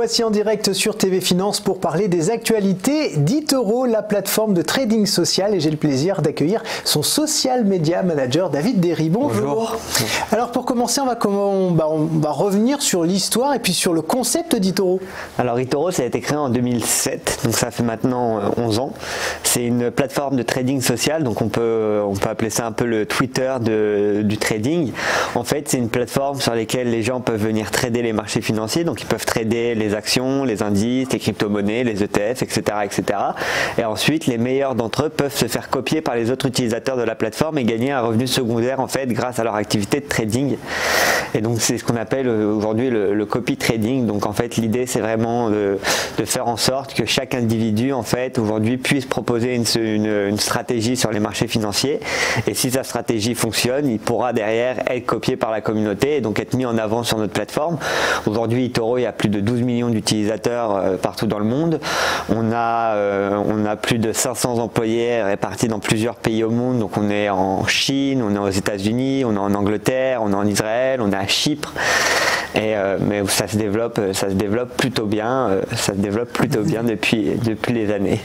voici en direct sur TV Finance pour parler des actualités d'eToro, la plateforme de trading social. Et j'ai le plaisir d'accueillir son social media manager, David Derry. Bonjour. Alors pour commencer, on va revenir sur l'histoire et puis sur le concept d'eToro. Alors eToro, ça a été créé en 2007, donc ça fait maintenant 11 ans. C'est une plateforme de trading social, donc on peut appeler ça un peu le Twitter du trading. En fait, c'est une plateforme sur laquelle les gens peuvent venir trader les marchés financiers, donc ils peuvent trader les actions, les indices, les crypto-monnaies, les ETF, etc., etc. Et ensuite, les meilleurs d'entre eux peuvent se faire copier par les autres utilisateurs de la plateforme et gagner un revenu secondaire en fait grâce à leur activité de trading. Et donc c'est ce qu'on appelle aujourd'hui le copy trading. Donc en fait, l'idée c'est vraiment de faire en sorte que chaque individu en fait aujourd'hui puisse proposer une stratégie sur les marchés financiers. Et si sa stratégie fonctionne, il pourra derrière être copié par la communauté et donc être mis en avant sur notre plateforme. Aujourd'hui, eToro, il y a plus de 12 millions d'utilisateurs partout dans le monde. On a plus de 500 employés répartis dans plusieurs pays au monde. Donc on est en Chine, on est aux États-Unis, on est en Angleterre, on est en Israël, on est à Chypre. Mais ça se développe plutôt bien. Ça se développe plutôt bien depuis les années.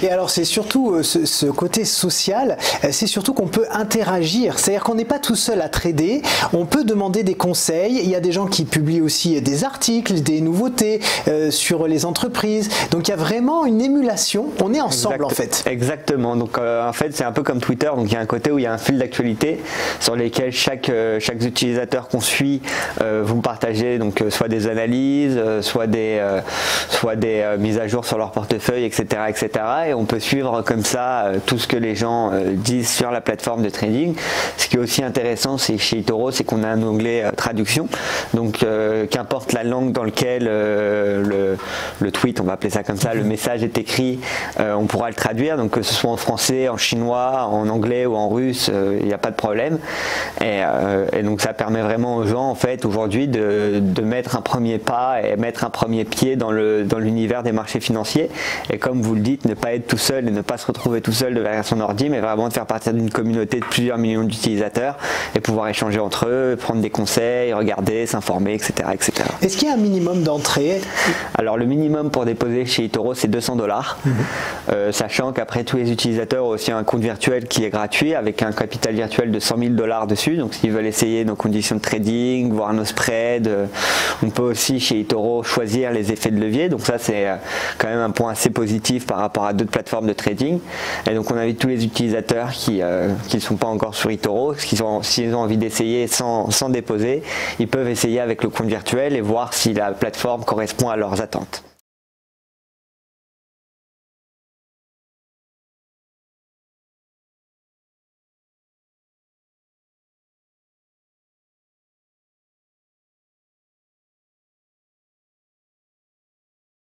Et alors c'est surtout ce côté social, c'est surtout qu'on peut interagir. C'est-à-dire qu'on n'est pas tout seul à trader. On peut demander des conseils. Il y a des gens qui publient aussi des articles, des nouveautés sur les entreprises. Donc il y a vraiment une émulation. On est ensemble en fait. Exactement. Donc en fait c'est un peu comme Twitter. Donc il y a un côté où il y a un fil d'actualité sur lesquels chaque utilisateur qu'on suit vont partager donc soit des analyses, soit des mises à jour sur leur portefeuille, etc., etc. Et on peut suivre comme ça tout ce que les gens disent sur la plateforme de trading. Ce qui est aussi intéressant, c'est chez eToro, c'est qu'on a un onglet traduction. Donc qu'importe la langue dans laquelle le tweet, on va appeler ça comme ça, le message est écrit, on pourra le traduire. Donc que ce soit en français, en chinois, en anglais ou en russe, il n'y a pas de problème. Et donc ça permet vraiment aux gens en fait aujourd'hui de mettre un premier pas et mettre un premier pied dans l'univers des marchés financiers. Et comme vous le dites, ne pas être tout seul et ne pas se retrouver tout seul derrière son ordi, mais vraiment de faire partie d'une communauté de plusieurs millions d'utilisateurs et pouvoir échanger entre eux, prendre des conseils, regarder, s'informer, etc., etc. Est-ce qu'il y a un minimum d'entrée? Alors le minimum pour déposer chez eToro, c'est 200 $, sachant qu'après tous les utilisateurs ont aussi un compte virtuel qui est gratuit avec un capital virtuel de 100 000 $ dessus. Donc s'ils veulent essayer nos conditions de trading, voir nos spreads, on peut aussi chez eToro choisir les effets de levier. Donc ça c'est quand même un point assez positif par rapport à d'autres plateformes de trading. Et donc on invite tous les utilisateurs qui ne sont pas encore sur eToro, s'ils ont envie d'essayer sans déposer, ils peuvent essayer avec le compte virtuel et voir si la plateforme correspond à leurs attentes.